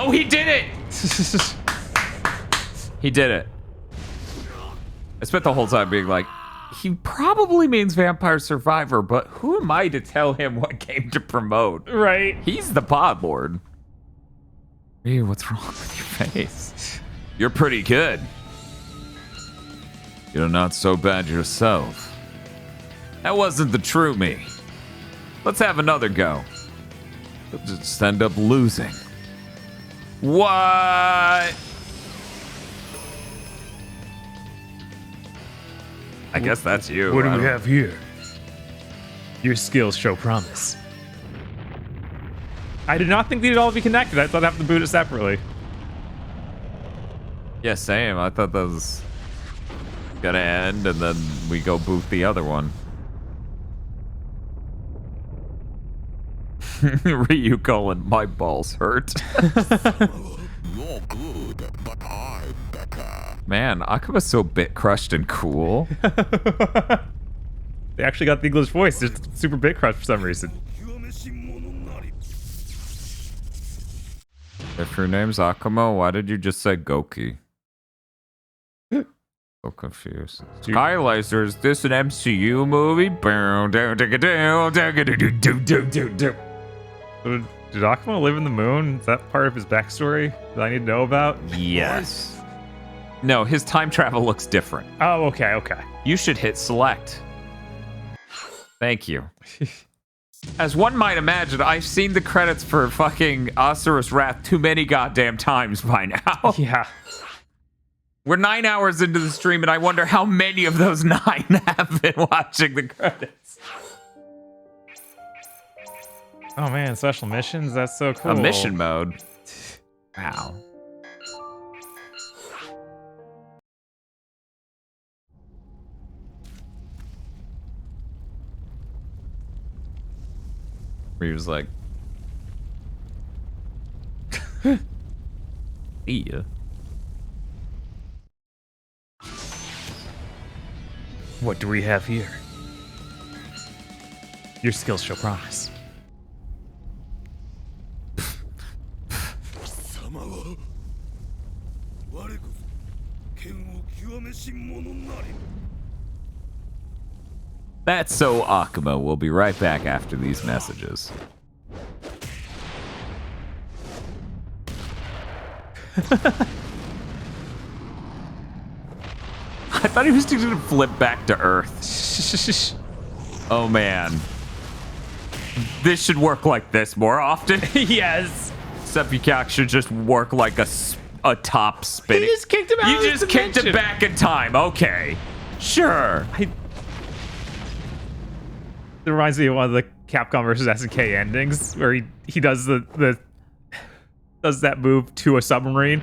Oh, he did it! He did it. I spent the whole time being like, he probably means Vampire Survivor, but who am I to tell him what game to promote? Right. He's the pod lord. Hey, what's wrong with your face? You're pretty good. You're not so bad yourself. That wasn't the true me. Let's have another go. We'll just end up losing. What? I guess that's you. What do we have here? Your skills show promise. I did not think they'd all be connected. I thought I'd have to boot it separately. Yeah, same. I thought that was gonna end, and then we go boot the other one. Ryu calling my balls hurt. Man, Akuma's so bit crushed and cool. They actually got the English voice. Just super bit crushed for some reason. If your name's Akuma, why did you just say Goki? So confused. Skylaser, is this an MCU movie? Did Akuma live in the moon? Is that part of his backstory that I need to know about? Yes. No, his time travel looks different. Oh, okay, okay. You should hit select. Thank you. As one might imagine, I've seen the credits for fucking Asura's Wrath too many goddamn times by now. Yeah. We're 9 hours into the stream, and I wonder how many of those 9 have been watching the credits. Oh man, special missions? That's so cool. A mission mode. Wow. Where he was like, yeah. What do we have here? Your skills show promise. That's so Akuma. We'll be right back after these messages. I thought he was going to flip back to Earth. Oh man. This should work like this more often. Yes. Sepikak should just work like a top spinning. You just kicked him out You of his just kicked him dimension. back in time. Okay. Sure. It reminds me of one of the Capcom versus SNK endings where he does does that move to a submarine.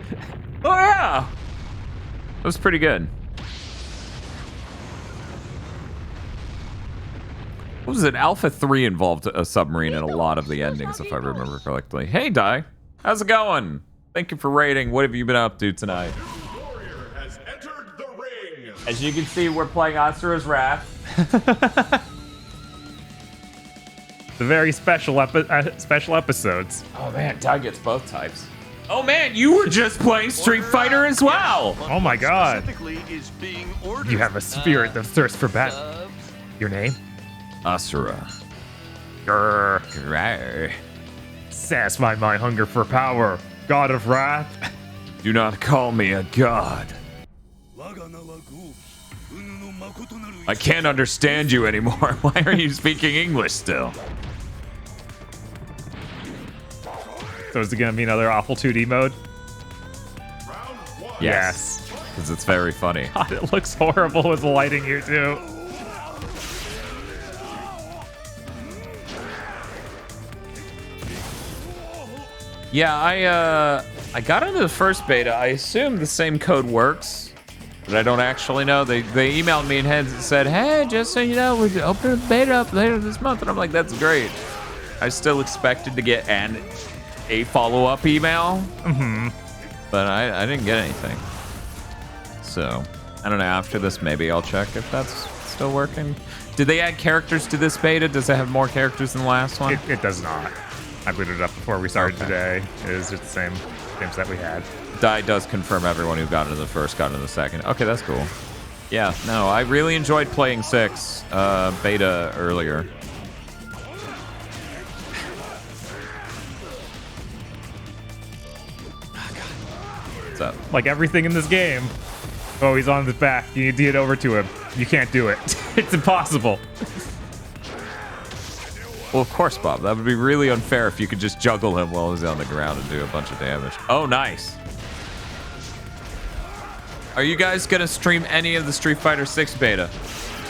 Oh yeah. That was pretty good. What was it? Alpha 3 involved a submarine in a lot of the endings, if I remember correctly. Hey, Dai. How's it going? Thank you for raiding. What have you been up to tonight? As you can see, we're playing Asura's Wrath. The very special episodes. Oh man, Dai gets both types. Oh man, you were just playing Street Fighter as well. Oh my god. You have a spirit that thirsts for battle. Your name? Asura. Grr. Satisfy my hunger for power, god of wrath. Do not call me a god. I can't understand you anymore. Why are you speaking English still? So is it gonna be another awful 2D mode? Yes. Because it's very funny. God, it looks horrible with the lighting here too. Yeah, I got into the first beta. I assume the same code works, but I don't actually know. They emailed me and said, hey, just so you know, we're opening the beta up later this month. And I'm like, that's great. I still expected to get a follow-up email, but I didn't get anything. So, I don't know. After this, maybe I'll check if that's still working. Did they add characters to this beta? Does it have more characters than the last one? It does not. I booted it up before we started today. It is just the same. streams that we had. Die does confirm everyone who got into the first got into the second. Okay, that's cool. Yeah, no, I really enjoyed playing 6 beta earlier. What's up? Like everything in this game. Oh, he's on his back. You need to get over to him. You can't do it. It's impossible. Well, of course, Bob. That would be really unfair if you could just juggle him while he's on the ground and do a bunch of damage. Oh, nice. Are you guys going to stream any of the Street Fighter 6 beta?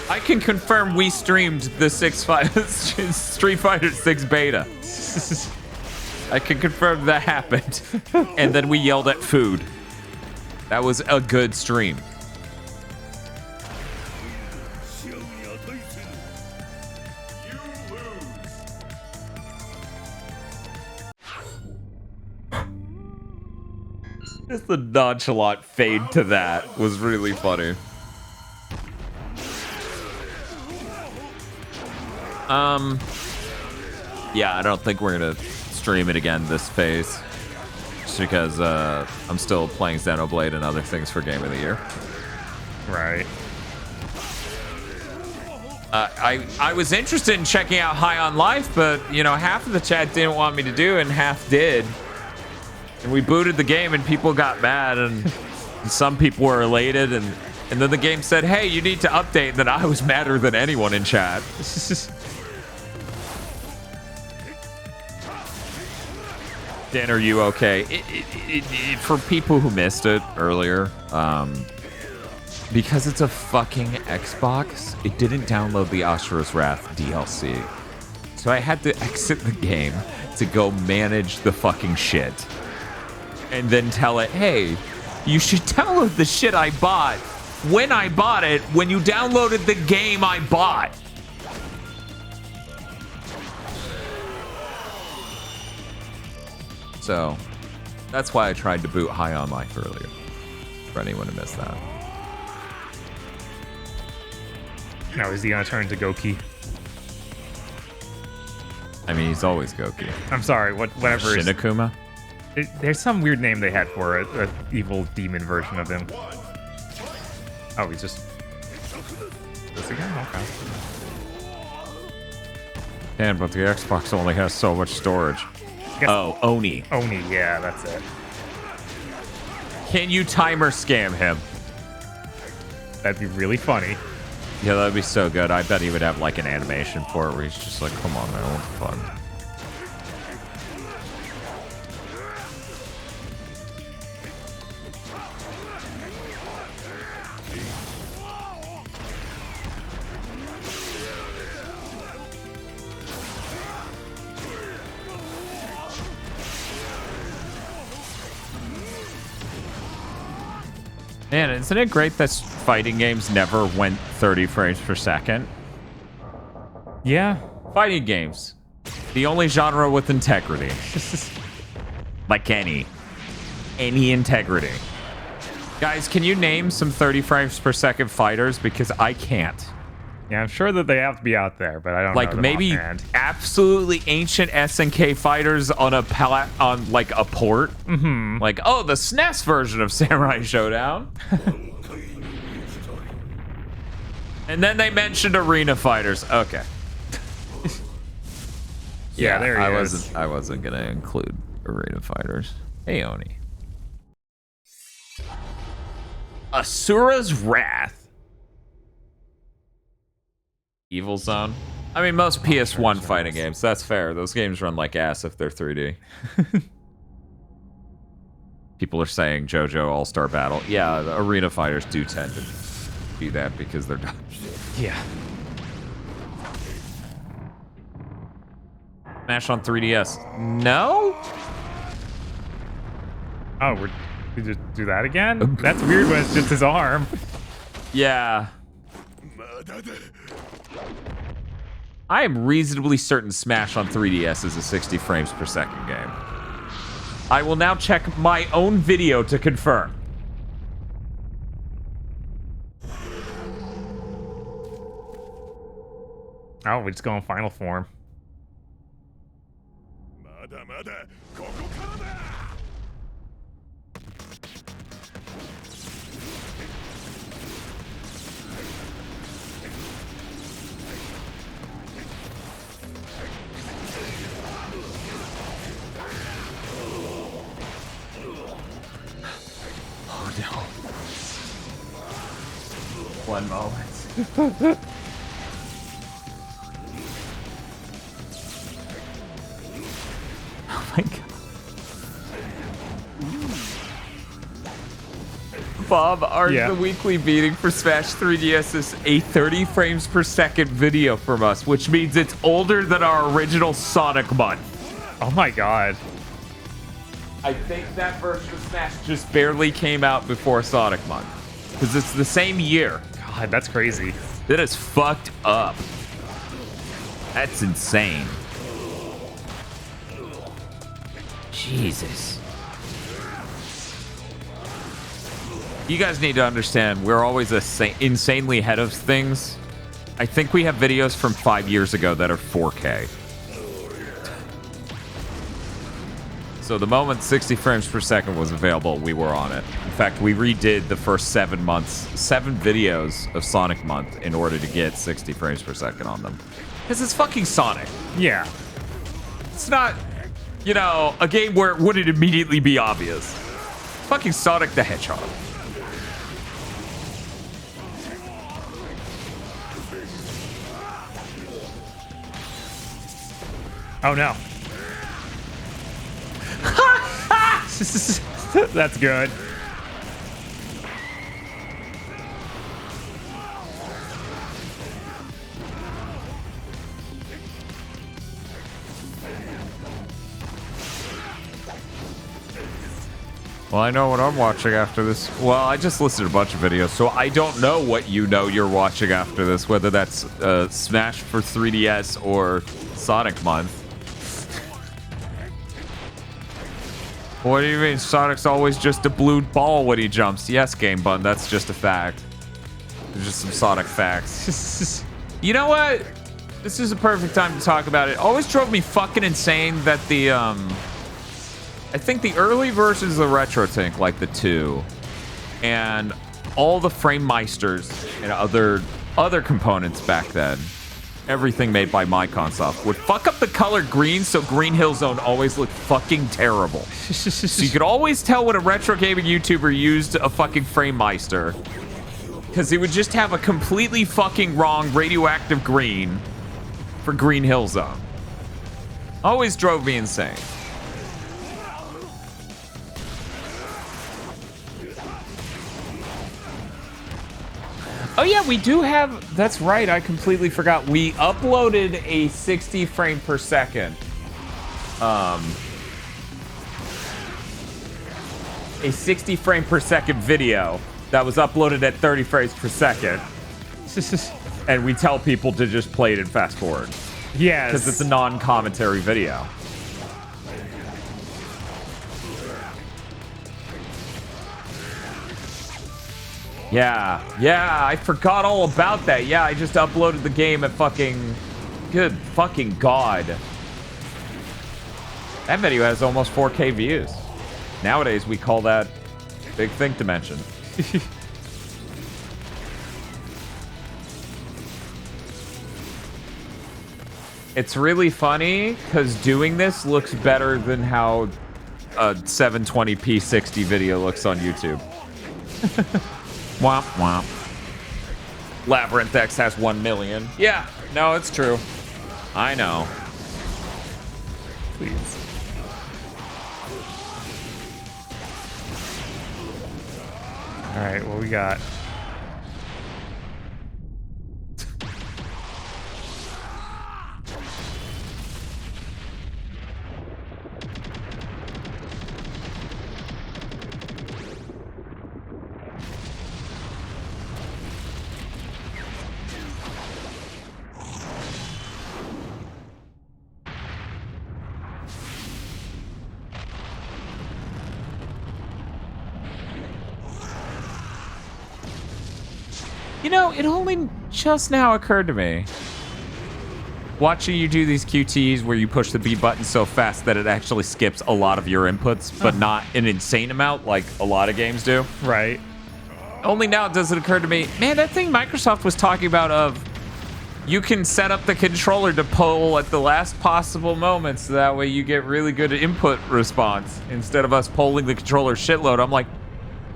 I can confirm we streamed the Street Fighter 6 beta. I can confirm that happened. And then we yelled at food. That was a good stream. Just the nonchalant fade to that was really funny. Yeah, I don't think we're gonna stream it again this phase. Just because I'm still playing Xenoblade and other things for Game of the Year. Right. I was interested in checking out High on Life, but, you know, half of the chat didn't want me to do and half did. And we booted the game and people got mad and some people were elated and then the game said, hey, you need to update. And then I was madder than anyone in chat. Dan, are you okay? For people who missed it earlier, because it's a fucking Xbox, it didn't download the Asura's Wrath DLC. So I had to exit the game to go manage the fucking shit. And then tell it, hey, you should download the shit I bought when I bought it, when you downloaded the game I bought. So that's why I tried to boot High on Life earlier. For anyone who missed that. Now is he gonna turn to Goki? I mean, he's always Goki. I'm sorry, whatever. Shinakuma? There's some weird name they had for a evil demon version of him. Oh, he's just... This again? Okay. Dan, but the Xbox only has so much storage. Oh, Oni. Oni, yeah, that's it. Can you timer scam him? That'd be really funny. Yeah, that'd be so good. I bet he would have like an animation for it where he's just like, come on, man, what's fun? Man, isn't it great that fighting games never went 30 frames per second? Yeah. Fighting games. The only genre with integrity. Like any integrity. Guys, can you name some 30 frames per second fighters? Because I can't. Yeah, I'm sure that they have to be out there, but I don't know. Like maybe absolutely ancient SNK fighters on a like a port. Mm-hmm. Like, oh, the SNES version of Samurai Showdown. And then they mentioned arena fighters. Okay. Yeah, there he is. I wasn't gonna include arena fighters. Hey, Oni. Asura's Wrath. Evil Zone. I mean, most PS1 fighting games, that's fair. Those games run like ass if they're 3D. People are saying JoJo All-Star Battle. Yeah, the arena fighters do tend to be that because they're done. Yeah. Smash on 3DS. No? Oh, we just do that again? That's weird when it's just his arm. Yeah. I am reasonably certain Smash on 3DS is a 60 frames per second game. I will now check my own video to confirm. Oh, we just go in final form. Wonderland moments. Oh my god. Bob, the weekly meeting for Smash 3DS is a 30 frames per second video from us, which means it's older than our original Sonic month. Oh my god. I think that version of Smash just barely came out before Sonic month. Because it's the same year. God, that's crazy. That is fucked up. That's insane. Jesus. You guys need to understand, we're always insanely ahead of things. I think we have videos from 5 years ago that are 4K. So the moment 60 frames per second was available, we were on it. In fact, we redid the first 7 videos of Sonic Month in order to get 60 frames per second on them. Because it's fucking Sonic. Yeah. It's not, you know, a game where it wouldn't immediately be obvious. Fucking Sonic the Hedgehog. Oh no. That's good. Well, I know what I'm watching after this. Well, I just listed a bunch of videos, so I don't know what you know you're watching after this, whether that's Smash for 3DS or Sonic Month. What do you mean? Sonic's always just a blue ball when he jumps. Yes, Game Bun, that's just a fact. There's just some Sonic facts. You know what? This is a perfect time to talk about it. Always drove me fucking insane that the, I think the early versions of the Retro Tank, like the 2, and all the Frame Meisters and other components back then, everything made by Myconsoft, would fuck up the color green, so Green Hill Zone always looked fucking terrible. So you could always tell when a retro gaming YouTuber used a fucking Frame Meister, because he would just have a completely fucking wrong radioactive green for Green Hill Zone. Always drove me insane. Oh yeah, we do have, that's right, I completely forgot. We uploaded a 60 frame per second. A 60 frame per second video that was uploaded at 30 frames per second. And we tell people to just play it and fast forward. Yes. Because it's a non-commentary video. Yeah, I forgot all about that. Yeah, I just uploaded the game at fucking... Good fucking God. That video has almost 4K views. Nowadays, we call that Big Think Dimension. It's really funny, because doing this looks better than how a 720p 60 video looks on YouTube. Womp womp. Labyrinth X has 1 million. Yeah, no, it's true. I know. Please. All right, what we got? You know, it only just now occurred to me. Watching you do these QTEs where you push the B button so fast that it actually skips a lot of your inputs, but not an insane amount like a lot of games do. Right. Only now does it occur to me, man, that thing Microsoft was talking about of you can set up the controller to pull at the last possible moment so that way you get really good input response instead of us polling the controller shitload. I'm like,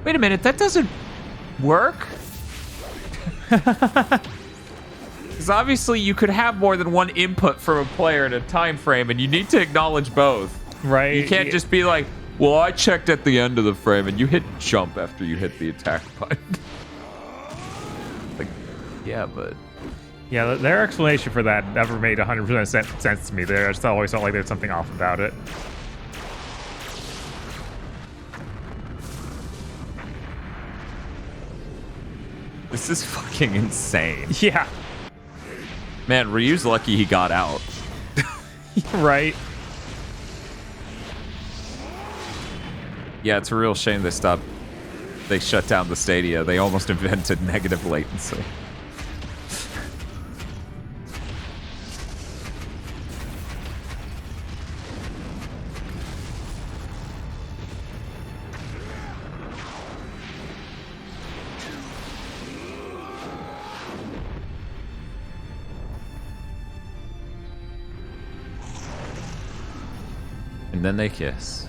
wait a minute, that doesn't work? Because obviously you could have more than one input from a player in a time frame, and you need to acknowledge both. Right. You can't just be like, well, I checked at the end of the frame, and you hit jump after you hit the attack button. Like, yeah, but... Yeah, their explanation for that never made 100% sense to me. There, I just always felt like there's something off about it. This is fucking insane. Yeah. Man, Ryu's lucky he got out. Right. Yeah, it's a real shame they shut down the Stadia. They almost invented negative latency. And then they kiss.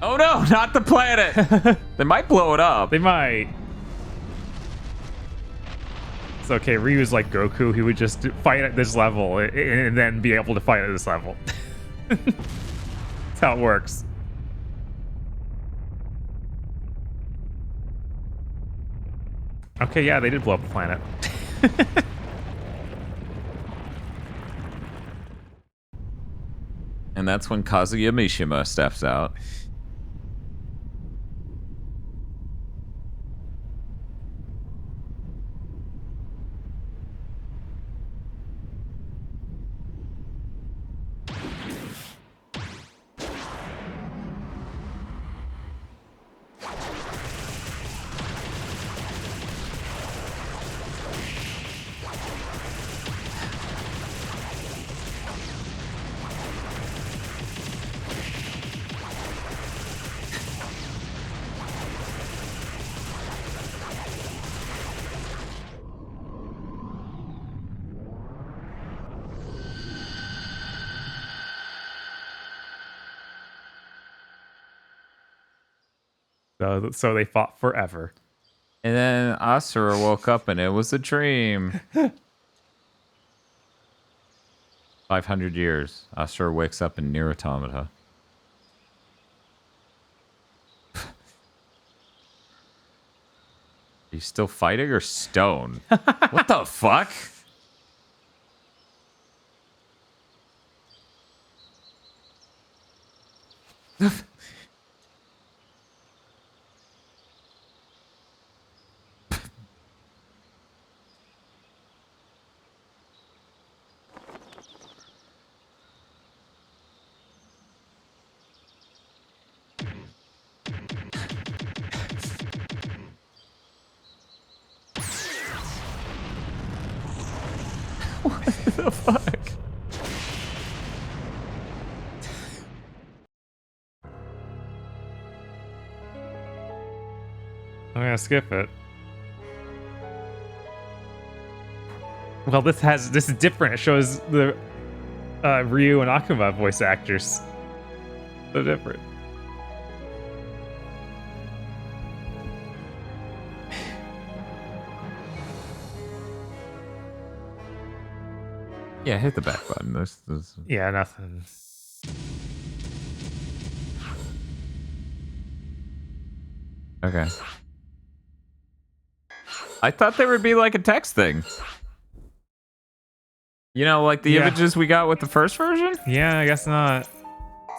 Oh no, not the planet! They might blow it up. They might. It's okay, Ryu's like Goku. He would just fight at this level and then be able to fight at this level. That's how it works. Okay, yeah, they did blow up the planet. And that's when Kazuya Mishima steps out. So they fought forever. And then Asura woke up and it was a dream. 500 years. Asura wakes up in Nier Automata. Are you still fighting or stone? What the fuck? What the fuck? I'm gonna skip it. Well, this is different. It shows the Ryu and Akuma voice actors. So different. Yeah, hit the back button. This... Yeah, nothing. Okay. I thought there would be like a text thing. You know, like the images we got with the first version? Yeah, I guess not.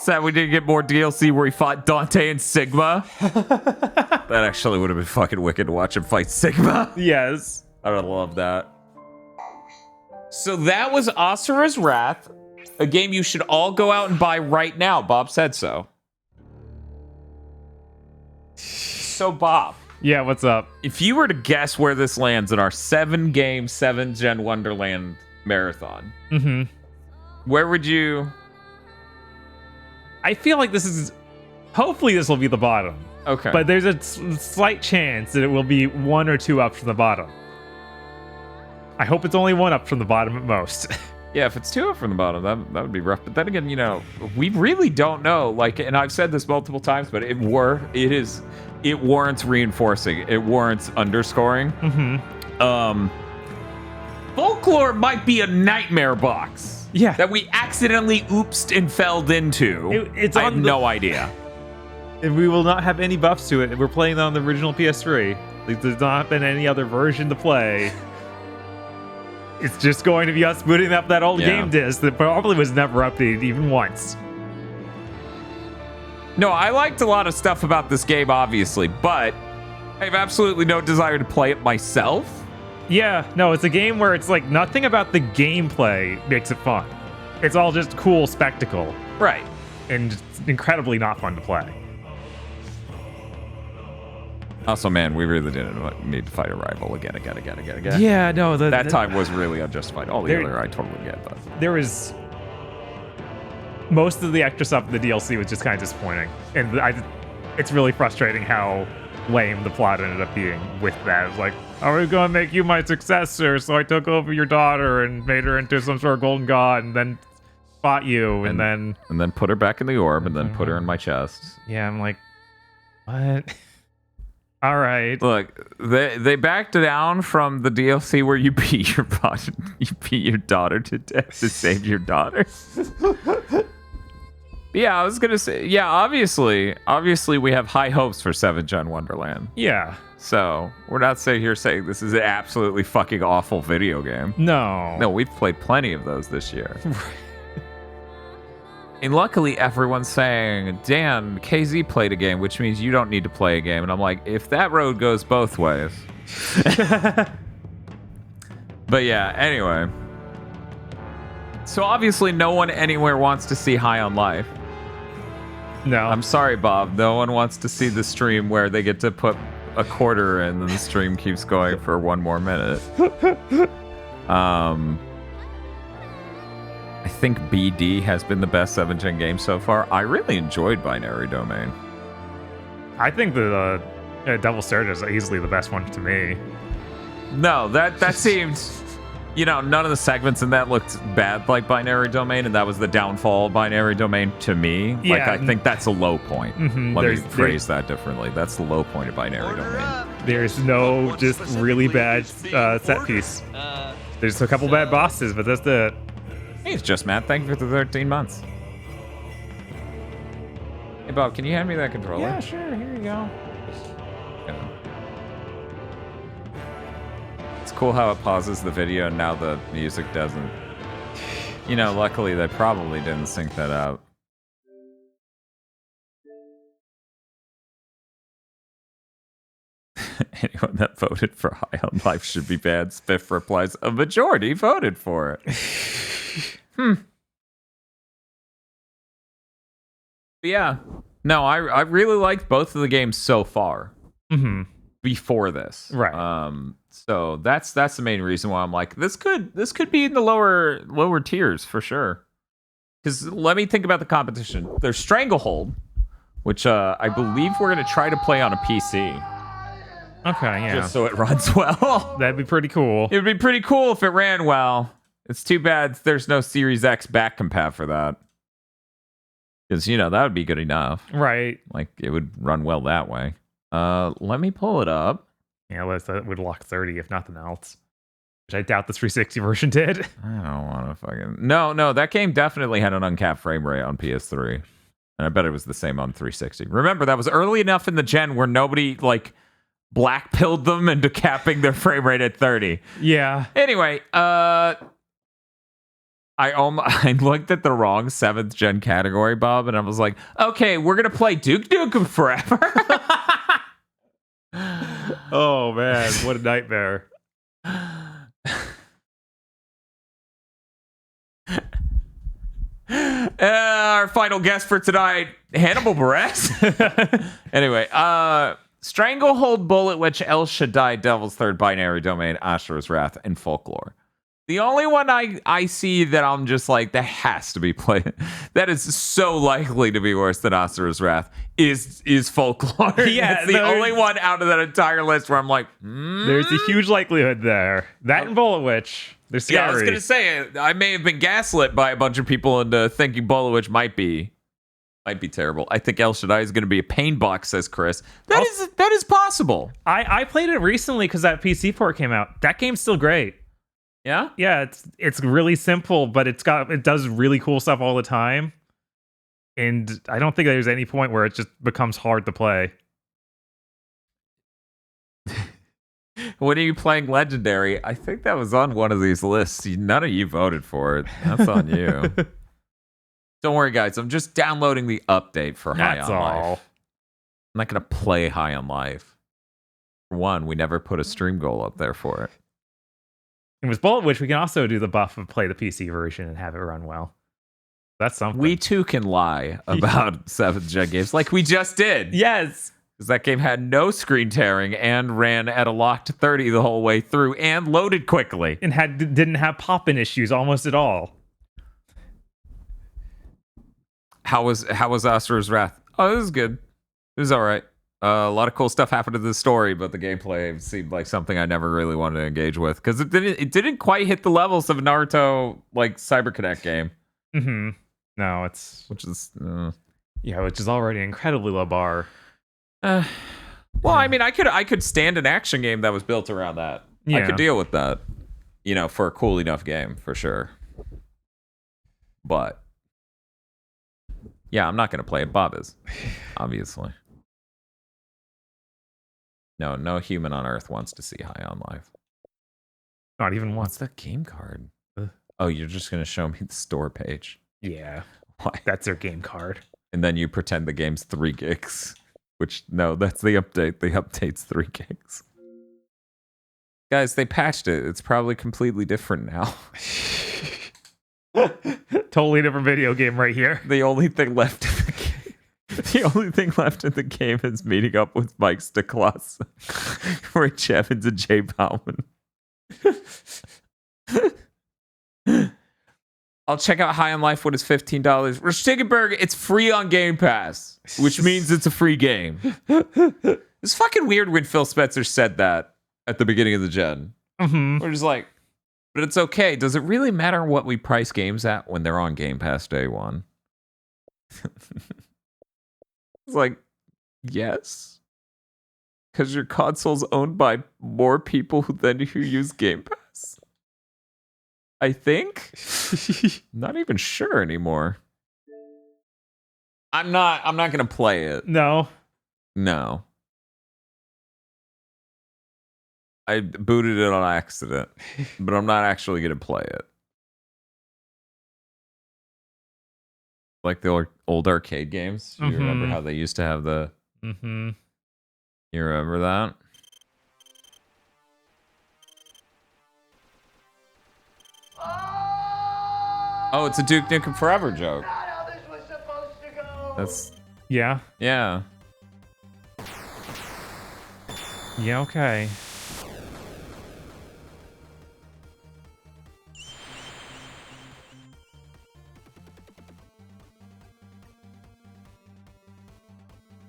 Sad we didn't get more DLC where he fought Dante and Sigma. That actually would have been fucking wicked to watch him fight Sigma. Yes. I would love that. So that was Asura's Wrath, a game you should all go out and buy right now. Bob said so. So Bob. Yeah, what's up? If you were to guess where this lands in our 7-game, 7-gen Wonderland marathon, where would you... I feel like this is... Hopefully this will be the bottom. Okay. But there's a slight chance that it will be 1 or 2 up from the bottom. I hope it's only 1 up from the bottom at most. Yeah, if it's 2 from the bottom, that would be rough. But then again, we really don't know. Like, and I've said this multiple times, but it warrants reinforcing. It warrants underscoring. Folklore might be a nightmare box. Yeah. That we accidentally oopsed and felled into. I have no idea. And we will not have any buffs to it. We're playing on the original PS3. Like, there's not been any other version to play. It's just going to be us booting up that old game disc that probably was never updated even once. No, I liked a lot of stuff about this game, obviously, but I have absolutely no desire to play it myself. Yeah, no, it's a game where it's like nothing about the gameplay makes it fun. It's all just cool spectacle. Right. And it's incredibly not fun to play. Also, man, we really didn't need to fight a rival again. Yeah, no, that time was really unjustified. All the other I totally get, but there was most of the extra stuff in the DLC was just kind of disappointing, and it's really frustrating how lame the plot ended up being with that. It was like, are we going to make you my successor? So I took over your daughter and made her into some sort of golden god, and then fought you, and then put her back in the orb, and then put her in my chest. Yeah, I'm like, what? All right. Look, they backed down from the DLC where you beat your daughter to death to save your daughter. Yeah, I was gonna say, yeah, obviously we have high hopes for 7th Gen Wonderland. Yeah. So we're not sitting here saying this is an absolutely fucking awful video game. No, we've played plenty of those this year. And luckily, everyone's saying, Dan, KZ played a game, which means you don't need to play a game. And I'm like, if that road goes both ways. But yeah, anyway. So obviously, no one anywhere wants to see High on Life. No. I'm sorry, Bob. No one wants to see the stream where they get to put a quarter in and the stream keeps going for 1 more minute. I think BD has been the best 7th Gen game so far. I really enjoyed Binary Domain. I think the Devil Surge is easily the best one to me. No, that seemed... none of the segments in that looked bad like Binary Domain, and that was the downfall of Binary Domain to me. Yeah, like, I think that's a low point. Let me phrase that differently. That's the low point of Binary Domain. There's no just really bad set piece. There's a couple bad bosses, but that's it. Hey, it's just Matt. Thank you for the 13 months. Hey, Bob, can you hand me that controller? Yeah, sure. Here you go. It's cool how it pauses the video and now the music doesn't. Luckily they probably didn't sync that out. Anyone that voted for High on Life should be banned. Spiff replies, a majority voted for it. But yeah. No, I really liked both of the games so far. Before this. Right. So that's the main reason why I'm like, this could be in the lower tiers for sure. Because let me think about the competition. There's Stranglehold, which I believe we're gonna try to play on a PC. Okay, yeah. Just so it runs well. That'd be pretty cool. It'd be pretty cool if it ran well. It's too bad there's no Series X back compat for that. Because, that would be good enough. Right. Like, it would run well that way. Let me pull it up. Yeah, that would lock 30 if nothing else. Which I doubt the 360 version did. I don't want to fucking... No, that game definitely had an uncapped frame rate on PS3. And I bet it was the same on 360. Remember, that was early enough in the gen where nobody, black-pilled them into capping their frame rate at 30. Yeah. Anyway, I looked at the wrong 7th Gen category, Bob, and I was like, okay, we're going to play Duke Nukem forever. Oh, man, what a nightmare. Our final guest for tonight, Hannibal Buress. Anyway, Stranglehold, Bullet Witch, El Shaddai, Devil's Third, Binary Domain, Asura's Wrath, and Folklore. The only one I see that I'm just like, that has to be played, that is so likely to be worse than Asura's Wrath, is Folklore. Yeah, it's the only one out of that entire list where I'm like, There's a huge likelihood there. That and Bullet Witch. They're scary. Yeah, I was gonna say I may have been gaslit by a bunch of people into thinking Bullet Witch might be terrible. I think El Shaddai is gonna be a pain box, says Chris. That is possible. I played it recently because that PC port came out. That game's still great. Yeah? Yeah, it's really simple, but it does really cool stuff all the time. And I don't think there's any point where it just becomes hard to play. When are you playing Legendary? I think that was on one of these lists. None of you voted for it. That's on you. Don't worry, guys. I'm just downloading the update for High on Life. I'm not going to play High on Life. For one, we never put a stream goal up there for it. And with Bullet Witch, we can also do the buff of play the PC version and have it run well. That's something. We too can lie about 7th gen games like we just did. Yes. Because that game had no screen tearing and ran at a locked 30 the whole way through and loaded quickly. And didn't have pop-in issues almost at all. How was Asura's Wrath? Oh, it was good. It was all right. A lot of cool stuff happened in the story, but the gameplay seemed like something I never really wanted to engage with because it didn't quite hit the levels of a Naruto like CyberConnect game. Mm-hmm. No, which is already an incredibly low bar. Well, I mean, I could stand an action game that was built around that. Yeah. I could deal with that, for a cool enough game for sure. But yeah, I'm not gonna play it. Bob is, obviously. No human on Earth wants to see High on Life. Not even once. What's that game card? Oh, you're just gonna show me the store page? Yeah. Why? That's their game card. And then you pretend the game's 3 gigs. Which, no, that's the update. The update's 3 gigs. Guys, they patched it. It's probably completely different now. Totally different video game right here. The only thing left in the game is meeting up with Mike Stiklas, Rich Evans, and Jay Bauman. I'll check out High on Life when it's $15. Rich Tickenberg, it's free on Game Pass, which means it's a free game. It's fucking weird when Phil Spencer said that at the beginning of the gen. Mm-hmm. We're just like, but it's okay. Does it really matter what we price games at when they're on Game Pass day one? It's like, yes. Because your console's owned by more people than who use Game Pass. I think. Not even sure anymore. I'm not gonna play it. No. I booted it on accident, but I'm not actually gonna play it. Like the old arcade games. You remember how they used to have the... Mm-hmm. You remember that? Oh, it's a Duke Nukem Forever joke. Not how this was supposed to go. That's... Yeah. Yeah. Yeah, okay.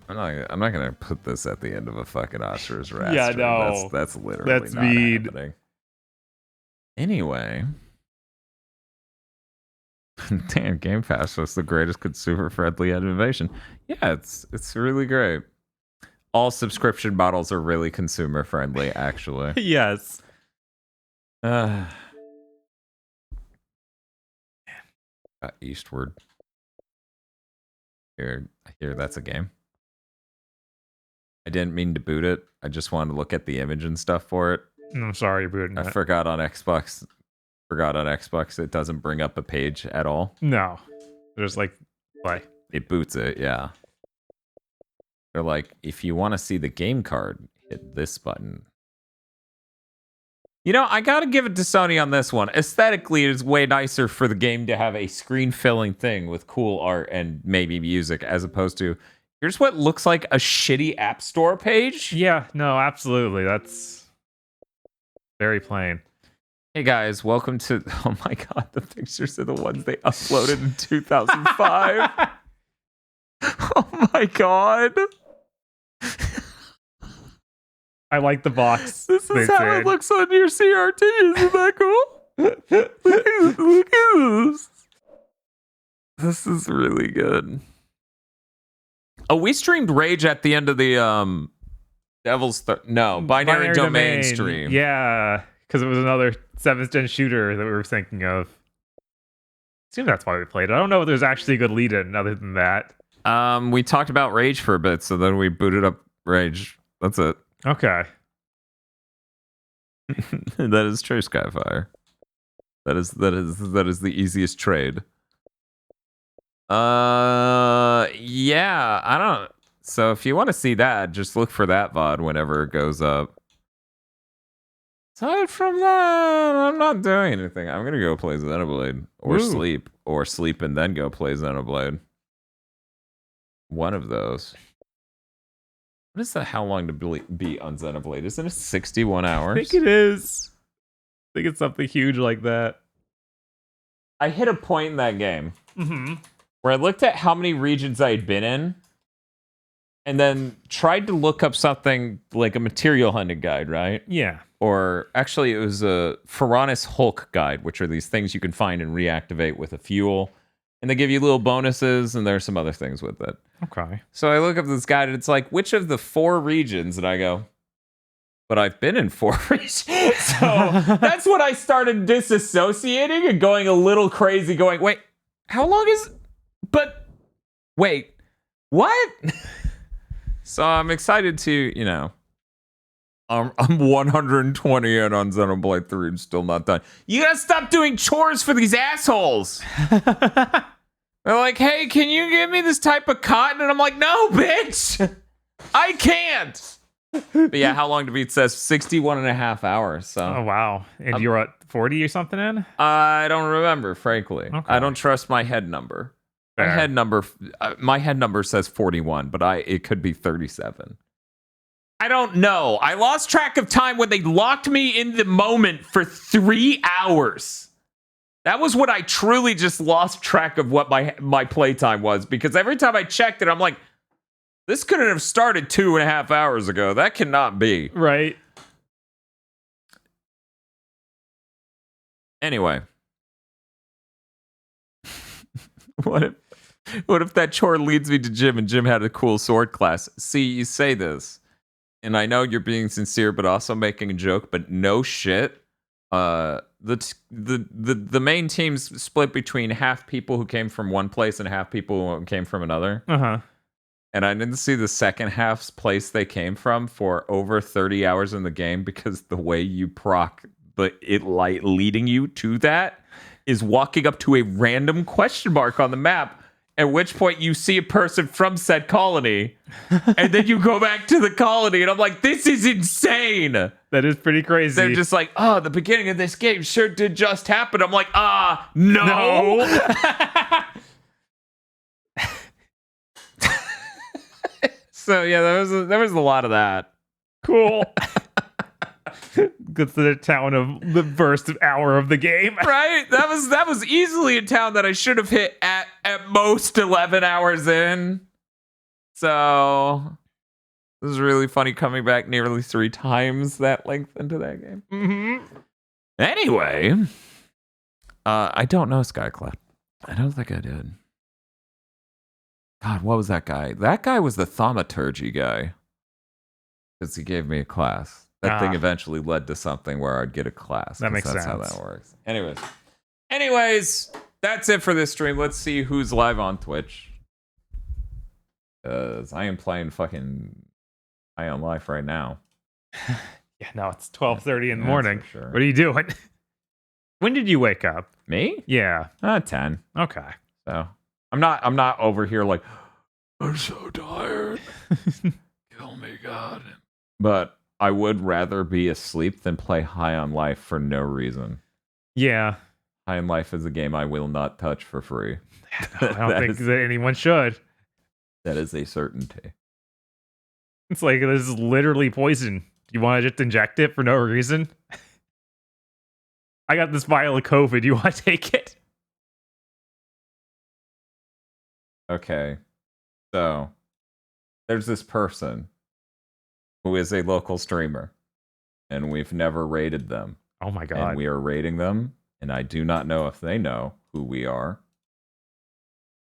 I'm not gonna put this at the end of a fucking Asura's Wrath. Yeah, stream. no. That's literally That's not mean. happening. Anyway. Damn, Game Pass was the greatest consumer-friendly innovation. Yeah, it's really great. All subscription models are really consumer-friendly, actually. Yes. Eastward. Here, that's a game. I didn't mean to boot it. I just wanted to look at the image and stuff for it. I'm sorry, booting I it. forgot on Xbox. It doesn't bring up a page at all. No. There's like, play. It boots it, yeah. They're like, if you want to see the game card, hit this button. I gotta give it to Sony on this one. Aesthetically, it is way nicer for the game to have a screen-filling thing with cool art and maybe music, as opposed to, here's what looks like a shitty App Store page. Yeah, no, absolutely. That's very plain. Hey guys, welcome to... Oh my god, the pictures are the ones they uploaded in 2005. Oh my god. I like the box. This is how it looks on your CRT. Isn't that cool? Look at this. This is really good. Oh, we streamed Rage at the end of the Binary Domain stream. Yeah, because it was another 7th gen shooter that we were thinking of. Seems that's why we played it. I don't know if there's actually a good lead-in other than that. We talked about Rage for a bit, so then we booted up Rage. That's it. Okay. That is true, Skyfire. That is the easiest trade. Yeah, I don't. So if you want to see that, just look for that VOD whenever it goes up. Aside from that, I'm not doing anything. I'm gonna go play Xenoblade or sleep and then go play Xenoblade. One of those. What is that? How long to be on Xenoblade? Isn't it 61 hours? I think it is. I think it's something huge like that. I hit a point in that game Mm-hmm. where I looked at how many regions I had been in, and then tried to look up something like a material hunting guide, right? Yeah. Or actually, it was a Ferranus Hulk guide, which are these things you can find and reactivate with a fuel. And they give you little bonuses, and there's some other things with it. Okay. So I look up this guide, and it's like, which of the 4 regions? And I go, but I've been in 4 regions. So that's when I started disassociating and going a little crazy, going, wait, how long is... But, wait, what? So I'm excited to, you know... I'm 120 in on Xenoblade 3 and still not done. You gotta stop doing chores for these assholes. They're like, hey, can you give me this type of cotton? And I'm like, no, bitch. I can't. But yeah, how long to beat says 61 and a half hours. So. Oh, wow. And you're at 40 or something in? I don't remember, frankly. Okay. I don't trust my head number. Fair. My head number says 41, but it could be 37. I don't know. I lost track of time when they locked me in the moment for 3 hours. That was when I truly just lost track of what my playtime was, because every time I checked it, I'm like, this couldn't have started 2.5 hours ago. That cannot be. Right. Anyway. What if that chore leads me to Jim and Jim had a cool sword class? See, you say this, and I know you're being sincere, but also making a joke, but no shit. The main team's split between half people who came from one place and half people who came from another. Uh-huh. And I didn't see the second half's place they came from for over 30 hours in the game, because the way you proc leading you to that is walking up to a random question mark on the map, at which point you see a person from said colony, and then you go back to the colony, and I'm like, this is insane. That is pretty crazy. They're just like, oh, the beginning of this game sure did just happen. I'm like, no. So yeah, there was a lot of that. Cool. Gets to the town of the first hour of the game. Right? That was easily a town that I should have hit at most 11 hours in. So this is really funny, coming back nearly 3 times that length into that game. Mm-hmm. Anyway, I don't know Skycloud. I don't think I did. God, what was that guy? That guy was the thaumaturgy guy. Because he gave me a class. That thing eventually led to something where I'd get a class. That makes sense. sense. That's how that works. Anyways, that's it for this stream. Let's see who's live on Twitch. Because I am playing fucking High on Life right now. Yeah, no, it's 12:30 in the morning. For sure. What are you doing? When did you wake up? Me? Yeah. 10. Okay. So I'm not over here like, I'm so tired. Kill me, God. But I would rather be asleep than play High on Life for no reason. Yeah. High on Life is a game I will not touch for free. I don't think that anyone should. That is a certainty. It's like, this is literally poison. Do you want to just inject it for no reason? I got this vial of COVID. You want to take it? Okay. So, there's this person who is a local streamer, and we've never rated them. Oh my god. And we are rating them, And I do not know if they know who we are.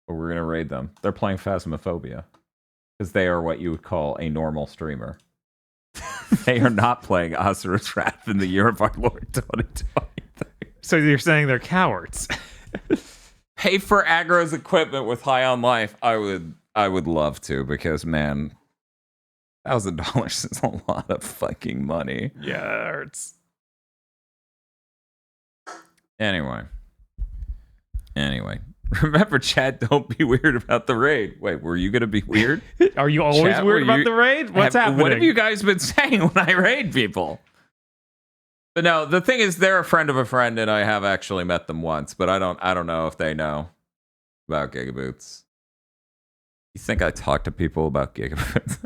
But we're going to raid them. They're playing Phasmophobia. Because they are what you would call a normal streamer. They are not playing Asura's Wrath in the year of our Lord 2023. So you're saying they're cowards? Pay for Aggro's equipment with High on Life. I would love to, because man, $1,000 is a lot of fucking money. Yeah, it hurts. Anyway, remember, chat, don't be weird about the raid. Wait, were you gonna be weird? Are you always Chat, weird about the raid? What's happening? What have you guys been saying when I raid people? But no, the thing is, they're a friend of a friend, and I have actually met them once, but I don't know if they know about GigaBoots. You think I talk to people about GigaBoots?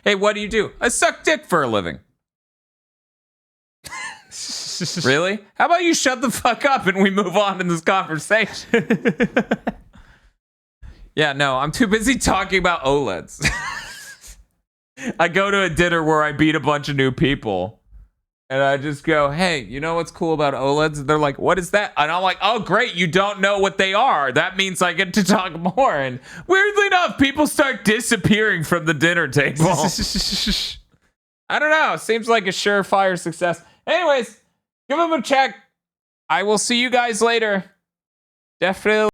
Hey, what do you do? I suck dick for a living. Really? How about you shut the fuck up and we move on in this conversation? Yeah, no, I'm too busy talking about OLEDs. I go to a dinner where I beat a bunch of new people. And I just go, hey, you know what's cool about OLEDs? And they're like, what is that? And I'm like, oh, great, you don't know what they are. That means I get to talk more. And weirdly enough, people start disappearing from the dinner table. I don't know. Seems like a surefire success. Anyways, give them a check. I will see you guys later. Definitely.